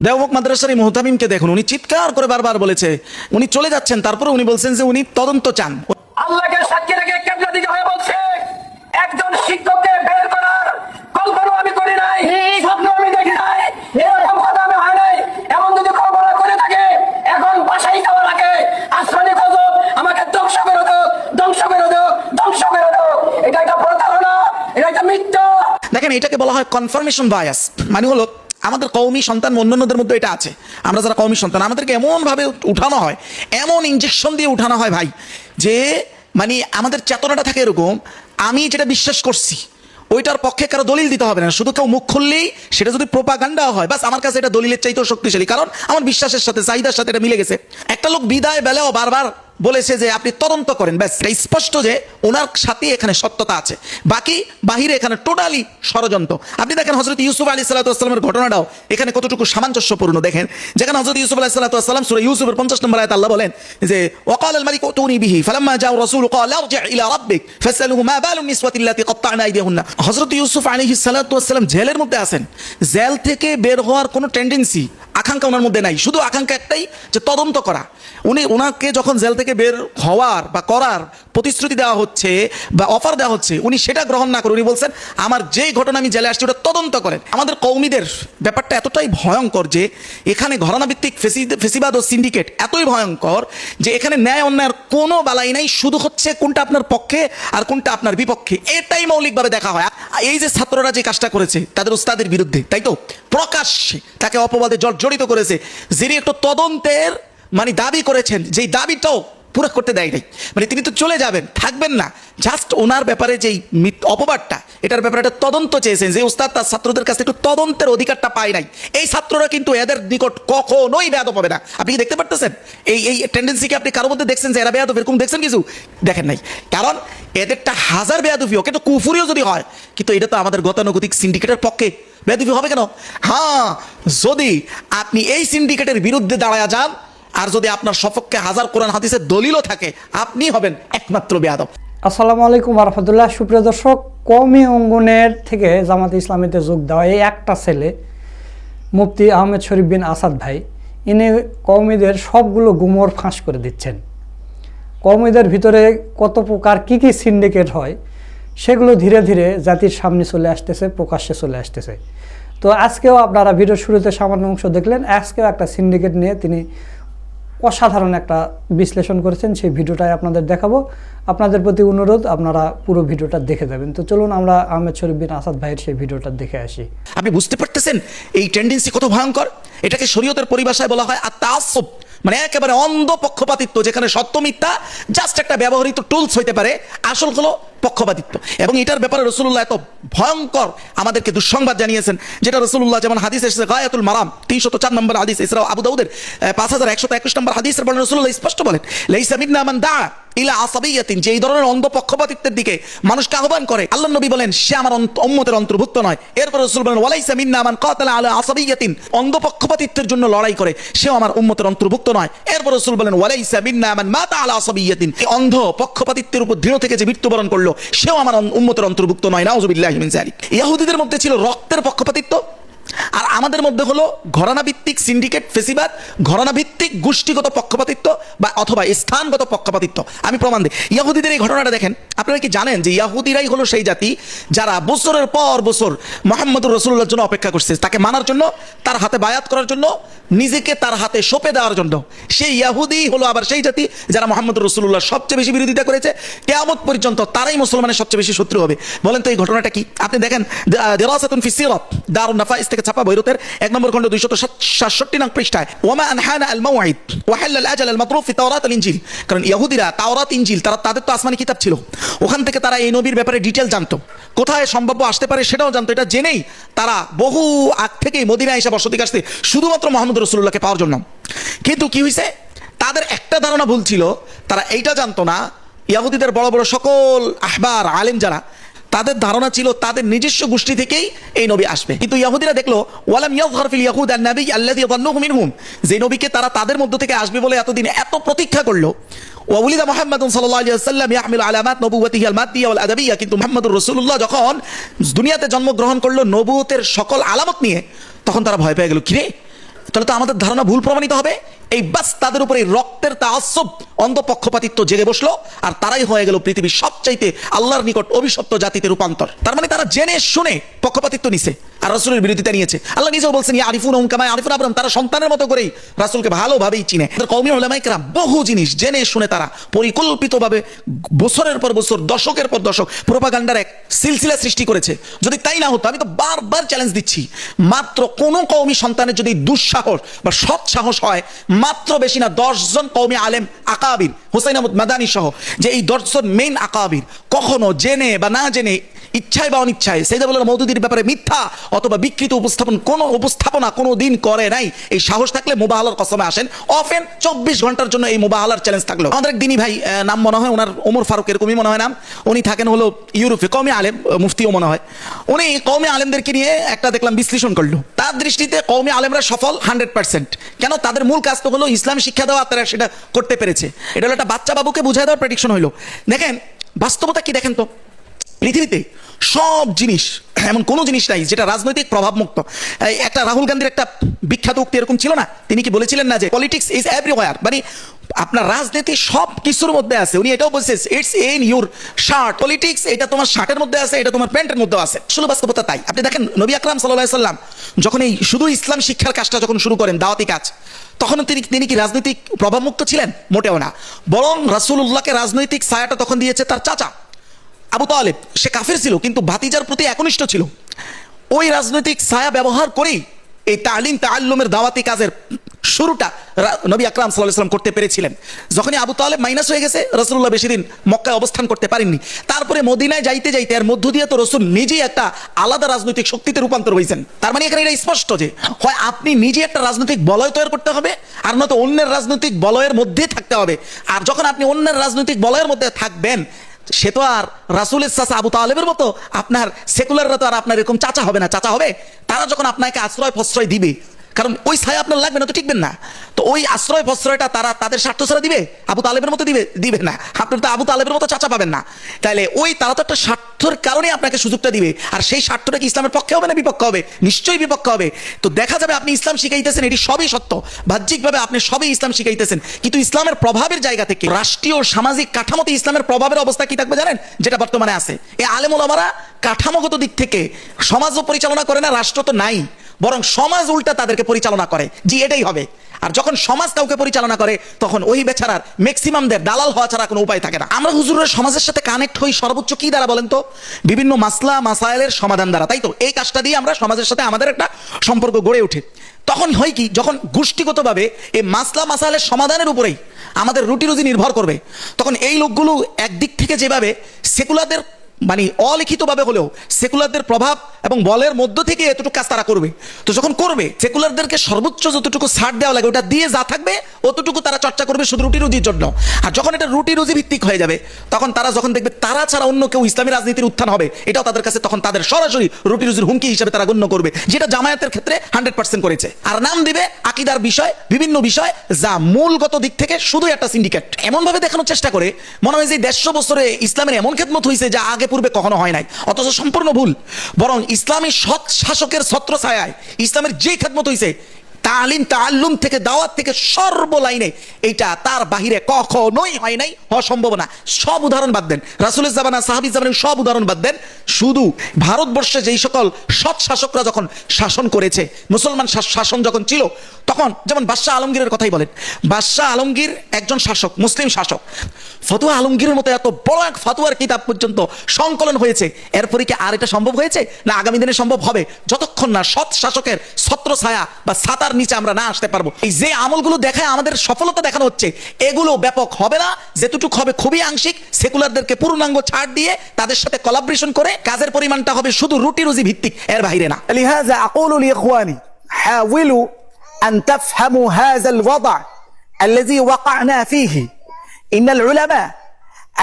দেওবন্দ মাদ্রাসার এই মুহতামিমকে দেখুন, উনি চিৎকার করে বারবার বলেছে, উনি চলে যাচ্ছেন, তারপরে উনি বলছেন যে উনি তদন্ত চান। আল্লাহকে সাক্ষী রেখে কেবলা দিকে হয়ে বলছে, একজন শিক্ষককে বের করার কল্পনা আমি করি নাই, স্বপ্ন আমি দেখি নাই, এরকম কথা আমি হয় নাই। এমন যদি কল্পনা করে থাকে, এখন বাসায় যাওয়ার আগে আসমানি গজব আমাকে ধ্বংস করে দাও, ধ্বংস করে দাও, ধ্বংস করে দাও। এটা একটা প্রতারণা, এটা একটা মিথ্যা। দেখেন, এটাকে বলা হয় কনফার্মেশন বায়াস। মানে হলো আমাদের কওমি সন্তান অন্যান্যদের মধ্যে এটা আছে। আমরা যারা কওমি সন্তান, আমাদেরকে এমনভাবে উঠানো হয়, এমন ইনজেকশন দিয়ে উঠানো হয় ভাই, যে মানে আমাদের চেতনাটা থাকে এরকম, আমি যেটা বিশ্বাস করছি ওইটার পক্ষে কারো দলিল দিতে হবে না, শুধু কেউ মুখ খুললেই সেটা যদি প্রোপাগান্ডা হয়, বাস আমার কাছে এটা দলিলের চাইতেও শক্তিশালী, কারণ আমার বিশ্বাসের সাথে, চাহিদার সাথে এটা মিলে গেছে। একটা লোক বিদায় বেলাও বারবার বলেছে যে আপনি তদন্ত করেন, ব্যাস এটা স্পষ্ট যে ওনার সাথে এখানে সত্যতা আছে, বাকি বাহিরে এখানে টোটালি ষড়যন্ত্র। আপনি দেখেন হযরত ইউসুফ আলাইহিস সালামের ঘটনাটাও এখানে কতটুকু সামঞ্জস্যপূর্ণ। দেখেন, যেখানে হযরত ইউসুফ আলাইহিস সালাম সূরা ইউসুফের 50 নম্বর আয়াতে আল্লাহ বলেন যে ওয়াকাল আল মালিক উতুনি বিহি ফালাম্মা জাআ রাসূল ক্বাল আরজি' ইলা রাব্বিক ফাসআলহু মা বালুন নিসওয়াতি আল্লাতী ক্বাত্তা'না আইদিয়াহুন্না। হযরত ইউসুফ আলাইহিস সালাম জেলের মধ্যে আছেন, জেল থেকে বের হওয়ার কোনো টেন্ডেন্সি, আকাঙ্ক্ষা ওনার মধ্যে নাই, শুধু আকাঙ্ক্ষা একটাই যে তদন্ত করা। ওনাকে যখন জেল থেকে বের হওয়ার বা করার প্রতিশ্রুতি দেওয়া হচ্ছে বা অফার দেওয়া হচ্ছে, উনি সেটা গ্রহণ না করে উনি বলছেন আমার যেই ঘটনা আমি জেলে আসছি ওটা তদন্ত করেন। আমাদের কওমিদের ব্যাপারটা এতটাই ভয়ঙ্কর যে এখানে ঘরানাভিত্তিক ফেসিবাদ ও সিন্ডিকেট এতই ভয়ঙ্কর যে এখানে ন্যায় অন্যায়ের কোনো বালাই নাই, শুধু হচ্ছে কোনটা আপনার পক্ষে আর কোনটা আপনার বিপক্ষে, এটাই মৌলিকভাবে দেখা হয়। এই যে ছাত্ররা যে কাজটা করেছে তাদের উস্তাদের বিরুদ্ধে, তাই তো প্রকাশ্যে তাকে অপবাদে জড়িত করেছে, যিনি একটু তদন্তের মানে দাবি করেছেন, যেই দাবিটাও পুরো করতে দেয় নাই, মানে তিনি তো চলে যাবেন, থাকবেন না, জাস্ট ওনার ব্যাপারে যেই অপবাদটা, এটার ব্যাপারে একটা তদন্ত চেয়েছেন, যে উস্তাদ তার ছাত্রদের কাছে একটু তদন্তের অধিকারটা পায় নাই। এই ছাত্ররা কিন্তু এদের নিকট কখনোই বেয়াদব হবে না। আপনি কি দেখতে পারতেছেন এই টেন্ডেন্সিকে? আপনি কারোর মধ্যে দেখছেন যে এরা বেয়াদব, এরকম দেখছেন কিছু? দেখেন নাই, কারণ এদেরটা হাজার বেয়াদবি হোক, কিন্তু কুফুরিও যদি হয়, কিন্তু এটা তো আমাদের গতানুগতিক সিন্ডিকেটের পক্ষে বেয়াদবি হবে কেন? হ্যাঁ, যদি আপনি এই সিন্ডিকেটের বিরুদ্ধে দাঁড়ায়া যান আর যদি আপনার সপক্ষে হাজার কোরআন হাদিসের দলিলও থাকে, আপনি হবেন একমাত্র বেয়াদব। আসসালামু আলাইকুম ওয়া রাহমাতুল্লাহ। সুপ্রিয় দর্শক, কওমি অঙ্গনের থেকে জামাতে ইসলামীতে যোগ দেওয়া এই একটা ছেলে মুফতি আহমেদ শরীফ বিন আসাদ ভাই, ইনি কওমিদের সবগুলো গুমর ফাঁস করে দিচ্ছেন। কওমিদের ভিতরে কত প্রকার কি কি সিন্ডিকেট হয় সেগুলো ধীরে ধীরে জাতির সামনে চলে আসতেছে, প্রকাশ্যে চলে আসতেছে। তো আজকেও আপনারা ভিডিও শুরুতে সামান্য অংশ দেখলেন, আজকেও একটা সিন্ডিকেট নিয়ে তিনি অসাধারণ একটা বিশ্লেষণ করেছেন, সেই ভিডিওটাই আপনাদের দেখাবো। আপনাদের প্রতি অনুরোধ, আপনারা পুরো ভিডিওটা দেখে যাবেন। তো চলুন আমরা আহমেদ শরীফ বিন আসাদ ভাইয়ের সেই ভিডিওটা দেখে আসি। আপনি বুঝতে পারতেছেন এই টেন্ডেন্সি কত ভয়ঙ্কর? এটাকে শরীয়তের পরিভাষায় বলা হয় আত-তাআসসুব, মানে একেবারে অন্ধ পক্ষপাতিত্ব, যেখানে সত্য মিথ্যা জাস্ট একটা ব্যবহৃত টুলস হইতে পারে, আসল হলো পক্ষপাতিত্ব। এবং এটার ব্যাপারে রাসূলুল্লাহ এত ভয়ঙ্কর আমাদেরকে দুঃসংবাদ জানিয়েছেন, যেটা রাসূলুল্লাহ যেমন হাদিস এসেছে গায়াতুল মারাম 304 নম্বর হাদিস, এছাড়াও আবু দাউদের 5121 নম্বর হাদিসের বলেন রাসূলুল্লাহ স্পষ্ট বলেন, লাইসা মিন্না মান দা ইলা আসাবিয়াতিন, যে এই ধরনের অন্ধ পক্ষপাতিত্বের দিকে মানুষকে আহ্বান করে, আল্লাহর নবী বলেন সে আমার উম্মতের অন্তর্ভুক্ত নয়। এরপর রাসূল বলেন ওয়ালাইসা মিন্না মান কাতালা আলা আসাবিয়াতিন, অন্ধ পক্ষপাতিত্বের জন্য লড়াই করে সেও আমার উম্মতের অন্তর্ভুক্ত নয়। এরপর রাসূল বলেন ওয়ালাইসা মিন্না মান মাতা আলা আসাবিয়াতিন, অন্ধ পক্ষপাতিত্বের উপর দৃঢ় থেকে যে মৃত্যুবরণ করলো সেও আমার উম্মতের অন্তর্ভুক্ত নয়। নাউযুবিল্লাহি মিন যালিক। ইহুদিদের মধ্যে ছিল রক্তের পক্ষপাতিত্ব, আর আমাদের মধ্যে হলো ঘরানা ভিত্তিক সিন্ডিকেট ফেসিবাদ, ঘরানা ভিত্তিক গোষ্ঠীগত পক্ষপাতিত্ব বা অথবা স্থানগত পক্ষপাতিত্ব। আমি প্রমাণ দিই। ইহুদিদের এই ঘটনাটা দেখেন। আপনারা কি জানেন যে ইহুদিরাই হলো সেই জাতি যারা বছরের পর বছর মুহাম্মদুর রাসূলুল্লাহর জন্য অপেক্ষা করছে, তাকে মানার জন্য, তার হাতে বায়াত করার জন্য, নিজেকে তার হাতে সঁপে দেওয়ার জন্য। সেই ইহুদি হলো আবার সেই জাতি যারা মুহাম্মদুর রাসূলুল্লাহর সবচেয়ে বেশি বিরোধিতা করেছে। কিয়ামত পর্যন্ত তারাই মুসলমানের সবচেয়ে বেশি শত্রু হবে। বলেন তো এই ঘটনাটা কি? আপনি দেখেন দিরাসাতুন ফি সিরাত দারুন নাফাইস থেকে ছাপা বৈরুতের 1 নম্বর খণ্ড 267 নং পৃষ্ঠায়, ওয়ামা আনহানা আল মাওঈদ ওয়া হাল্লাল আজাল আল মাতরুফ ফি তাওরাত আল ইনজিল। কারণ ইহুদিরা তাওরাত ইনজিল তাদের তো আসমানি কিতাব ছিল, ওখান থেকে তারা এই নবীর ব্যাপারে ডিটেল জানতো, কোথায় সম্ভাব্য আসতে পারে সেটাও জানতো। এটা জেনেই তারা বহু আগ থেকেই মদিনায় এসে বসতি করতে শুধুমাত্র মুহাম্মদুর রাসূলুল্লাহকে পাওয়ার জন্য। কিন্তু কি হয়েছে? তাদের একটা ধারণা ভুল ছিল, তারা এইটা জানতো না, ইহুদিদের বড় বড় সকল আহবার আলেম যারা, তাদের ধারণা ছিল তাদের নিজস্ব গোষ্ঠী থেকেই এই নবী আসবে। কিন্তু ইহুদিরা দেখলো ওয়ালাম ইয়াযহার ফিল ইয়াহুদ আন-নবী আল্লাযী যান্নুহু মিনহুম, যে নবীকে তারা তাদের মধ্য থেকে আসবে বলে এতদিন এত প্রতীক্ষা করলো। ওয়া উলিদা মুহাম্মাদুন সাল্লাল্লাহু আলাইহি ওয়াসাল্লাম ইয়াহমিলু আলামাত নবুওয়াতিহি আল-মাদ্দিয়া ওয়াল আদাবিয়া, কিন্তু মুহাম্মদুর রাসূলুল্লাহ যখন দুনিয়াতে জন্মগ্রহণ করলো নবুয়তের সকল আলামত নিয়ে, তখন তারা ভয় পেয়ে গেল, কিরে তাহলে তো আমাদের ধারণা ভুল প্রমাণিত হবে। এই বাস তাদের উপরে রক্তের তাআসসুব, অন্ধ পক্ষপাতিত্ব জেগে বসলো, আর তারাই হয়ে গেল পৃথিবীর সবচাইতে আল্লাহর নিকট অভিশপ্ত জাতিতে রূপান্তর। তার মানে তারা জেনে শুনে পক্ষপাতিত্ব নিছে আর রাসূলের বিরোধিতা নিয়েছে। আল্লাহ নিজেও বলছেন ইয়া আরিফুনহুম কামা ইয়ারিফুনা আবনাহুম, তারা সন্তানের মতো করেই রাসূলকে ভালোভাবেই চিনে। তাদের কওমি উলামায়ে কেরাম বহু জিনিস জেনে শুনে তারা পরিকল্পিতভাবে বছরের পর বছর, দশকের পর দশক প্রোপাগান্ডার এক সিলসিলা সৃষ্টি করেছে। যদি তাই না হতো, আমি তো বারবার চ্যালেঞ্জ দিচ্ছি, মাত্র কোন কওমি সন্তানের যদি দুঃসাহস বা সৎ সাহস হয়, মাত্র বেশি না 10 জন কওমি আলেম আকাবির, হুসাইন আহমদ মাদানী সহ, যে এই 10 জন মেইন আকাবির কখনো জেনে বা না জেনে, ইচ্ছায় বা অনিচ্ছায় সাইয়েদুল মওদুদীর ব্যাপারে মিথ্যা অথবা বিকৃত উপস্থাপনা কোনো দিন করে নাই। এই সাহস থাকলে মুবাহালার কসমে আসেন, অফেন 24 ঘন্টার জন্য এই মুবাহালার চ্যালেঞ্জ থাকলো। আমাদের এক দিনী ভাই, নাম মনে হয় ওনার ওমর ফারুক এরকমই মনে হয় নাম, উনি থাকেন হলো ইউরোপে, কওমি আলেম, মুফতিও মনে হয়। উনি কওমি আলেমদেরকে নিয়ে একটা দেখলাম বিশ্লেষণ করলো। তার দৃষ্টিতে কওমি আলেমরা সফল 100%। কেন? তাদের মূল কাজ তো হলো ইসলাম শিক্ষা দেওয়া, তারা সেটা করতে পেরেছে। এটা হলো একটা বাচ্চা বাবুকে বুঝাই দেওয়ার প্রেডিকশন হইলো। দেখেন বাস্তবতা কি দেখেন তো, পৃথিবীতে সব জিনিস, এমন কোনো জিনিস নাই যেটা রাজনৈতিক প্রভাব মুক্ত। একটা রাহুল গান্ধীর একটা বিখ্যাত উক্তি এরকম ছিল না, তিনি কি বলেছিলেন না যে পলিটিক্স ইজ এভরিওয়্যার, মানে আপনার রাজনীতি সব কিছুর মধ্যে আছে। উনি এটাও বলছেন it's in your shirt, politics এটা তোমার শার্টের মধ্যে আছে, এটা তোমার প্যান্টের মধ্যে আছে। আসলে বাস্তবতা তাই। আপনি দেখেন নবী আকরাম সাল্লাল্লাহু আলাইহি সাল্লাম যখন এই শুধু ইসলাম শিক্ষার কাজটা যখন শুরু করেন, দাওয়াতি কাজ, তখন তিনি কি রাজনৈতিক প্রভাবমুক্ত ছিলেন? মোটেও না। বরং রাসূলুল্লাহকে রাজনৈতিক ছায়াটা তখন দিয়েছে তার চাচা আবু তালেব। সে কাফের ছিল কিন্তু ভাতিজার প্রতি একনিষ্ঠ ছিল। ওই রাজনৈতিক ছায়া ব্যবহার করেই এই তালিম তাআল্লুমের দাওয়াতি কাজের শুরুটা নবী আকরাম সাল্লাল্লাহু আলাইহি ওয়াসাল্লাম করতে পেরেছিলেন। যখনই আবু তালেব মাইনাস হয়ে গেছে, রাসূলুল্লাহ বেশি দিন মক্কায় অবস্থান করতে পারেননি। তারপরে মদিনায় যাইতে যাইতে এর মধ্য দিয়ে তো রাসূল নিজেই একটা আলাদা রাজনৈতিক শক্তিতে রূপান্তর হয়েছেন। তার মানে এখানে এটা স্পষ্ট যে হয় আপনি নিজে একটা রাজনৈতিক বলয় তৈরি করতে হবে, আর নয়তো অন্যের রাজনৈতিক বলয়ের মধ্যে থাকতে হবে। আর যখন আপনি অন্যের রাজনৈতিক বলয়ের মধ্যে থাকবেন, সে তো আর রাসূলের চাচা আবু তালেবের মতো আপনার সেকুলাররা তো আর আপনার এরকম চাচা হবে না। চাচা হবে তারা যখন আপনাকে আশ্রয় প্রশ্রয় দিবে, কারণ ওই ছায়া আপনার লাগবে না, তো টিকবেন না। তো ওই আশ্রয় প্রশ্রয়টা তারা তাদের স্বার্থ ছাড়া দিবে, আবু তালেবের মতো দিবে না। আপনি তো আবু তালেবের মতো চাচা পাবেন না। তাহলে ওই তারা তো একটা স্বার্থের কারণে আপনাকে সুযোগটা দিবে। আর সেই স্বার্থটা কি ইসলামের পক্ষে হবে না বিপক্ষে হবে? নিশ্চয়ই বিপক্ষে হবে। তো দেখা যাবে আপনি ইসলাম শিখাইতেছেন, এটি সবই সত্য, বাহ্যিকভাবে আপনি সবই ইসলাম শিখাইতেছেন, কিন্তু ইসলামের প্রভাবের জায়গা থেকে রাষ্ট্রীয় সামাজিক কাঠামোতে ইসলামের প্রভাবের অবস্থা কি থাকবে জানেন? যেটা বর্তমানে আছে। এই আলেম ওলামারা কাঠামোগত দিক থেকে সমাজও পরিচালনা করে না, রাষ্ট্র তো নাই, বরং সমাজ উল্টা তাদেরকে পরিচালনা করে। জি, এটাই হবে। আর যখন সমাজ কাউকে পরিচালনা করে, তখন ওই বেচারার ম্যাক্সিমামদের দালাল হওয়া ছাড়া কোনো উপায় থাকে না। আমরা হুজুরের সমাজের সাথে কানেক্ট হই সর্বোচ্চ কি দ্বারা বলেন তো? বিভিন্ন মাসলা মাসাইলের সমাধান দ্বারা, তাই তো? এই কাজটা দিয়ে আমরা সমাজের সাথে আমাদের একটা সম্পর্ক গড়ে ওঠে। তখন হয় কি, যখন গোষ্ঠীগতভাবে এই মাসলা মাসাইলের সমাধানের উপরেই আমাদের রুটি রুজি নির্ভর করবে, তখন এই লোকগুলো একদিক থেকে যেভাবে সেকুলারদের মানে অলিখিতভাবে হলেও সেকুলারদের প্রভাব এবং বলের মধ্য থেকে এতটুকু কাজ তারা করবে। তো যখন করবে, সেকুলারদেরকে সর্বোচ্চ যতটুকু ছাড় দেওয়া লাগে ওটা দিয়ে যা থাকবে অতটুকু তারা চর্চা করবে শুধু রুটি রুজির জন্য। আর যখন এটা রুটি রুজি ভিত্তিক হয়ে যাবে, তখন তারা যখন দেখবে তারা ছাড়া অন্য কেউ ইসলামী রাজনীতির উত্থান হবে, এটাও তাদের কাছে তখন তাদের সরাসরি রুটি রুজির হুমকি হিসেবে তারা গণ্য করবে, যেটা জামায়াতের ক্ষেত্রে 100% করেছে। আর নাম দিবে আকীদার বিষয়, বিভিন্ন বিষয়, যা মূলগত দিক থেকে শুধু একটা সিন্ডিকেট। এমন ভাবে দেখানোর চেষ্টা করে মনে হয় যে 150 বছরে ইসলামের এমন খেদমত হয়েছে যা আগে পূর্বে কখনো হয় নাই, অথচ সম্পূর্ণ ভুল। বরং ইসলামী সৎ শাসকের ছত্র ছায়ায় ইসলামের যে খেদমত হয়েছে, তালিম তাআল্লুম থেকে দাওয়াত থেকে সর্বলাইনে, এইটা তার বাহিরে কখনোই হয় নাই, হওয়া সম্ভব না। সব উদাহরণ বাদ দেন, রাসূলের জামানা, সাহাবীর জামানা, সব উদাহরণ বাদ দেন। শুধু ভারতবর্ষে যেই সকল সৎ শাসকরা যখন শাসন করেছে, মুসলমান শাসন যখন ছিল, তখন যেমন বাদশাহ আলমগীরের কথাই বলেন। বাদশাহ আলমগীর একজন শাসক, মুসলিম শাসক। ফতুয়া আলমগীরের মতো এত বড় এক ফতুয়ার কিতাব পর্যন্ত সংকলন হয়েছে। এরপরে কি আর এটা সম্ভব হয়েছে? না, আগামী দিনে সম্ভব হবে, যতক্ষণ না সৎ শাসকের ছত্র ছায়া বা ছাতার নিচে আমরা না আসতে পারবো। এই যে আমলগুলো দেখায় আমাদের সফলতা দেখানো হচ্ছে, এগুলো ব্যাপক হবে না। যেটুকু হবে খুবই আংশিক। সেকুলারদেরকে পূর্ণাঙ্গ ছাড় দিয়ে তাদের সাথে কোলাবরেশন করে কাজের পরিমাণটা হবে শুধু রুটি রুজি ভিত্তিক, এর বাইরে না। লিহাযা আকুলু লিইখওয়ানি হাওয়ালু আন তাফহামু হাযা আল-ওয়াদ' الذي وقعنا فيه إن العلماء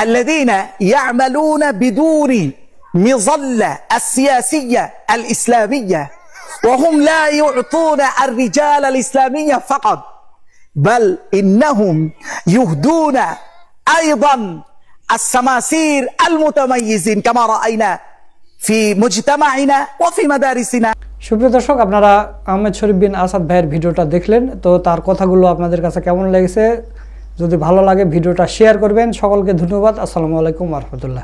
الذين يعملون بدون مظلة السياسية الإسلامية، وهم لا يعطون الرجال الإسلامية فقط، بل إنهم يهدون أيضا السماسير المتميزين كما رأينا في مجتمعنا وفي مدارسنا. সুপ্রিয় দর্শক, আপনারা আহমেদ শরীফ বিন আসাদ ভাইয়ের ভিডিওটা দেখলেন, তো তার কথাগুলো আপনাদের কাছে কেমন লেগেছে? যদি ভালো লাগে ভিডিওটা শেয়ার করবেন। সকলকে ধন্যবাদ। আসসালামু আলাইকুম ওয়া রাহমাতুল্লাহ।